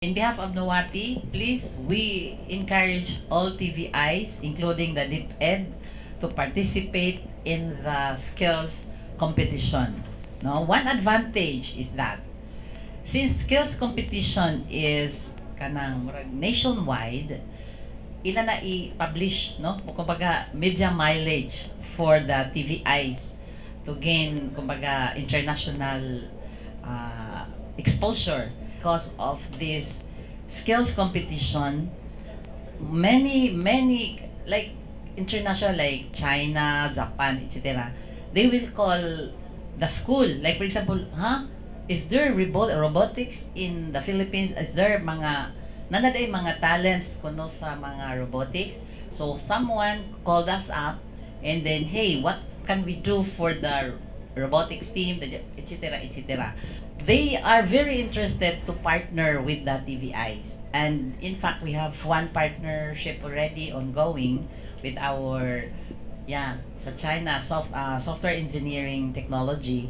In behalf of NOATI, please, we encourage all TVIs, including the DepEd, to participate in the skills competition. No, one advantage is that since skills competition is kanang nationwide, ila na i-publish, no? Kumbaga, media mileage for the TVIs to gain, kumbaga, international exposure. Because of this skills competition, many like international, like China, Japan, etc., they will call the school, like for example, is there robotics in the Philippines? Is there mga nanaday mga talents kuno sa mga robotics? So someone called us up and then, hey, what can we do for the robotics team, etc., etc. They are very interested to partner with the TVIs. And in fact, we have one partnership already ongoing with our sa China software engineering technology.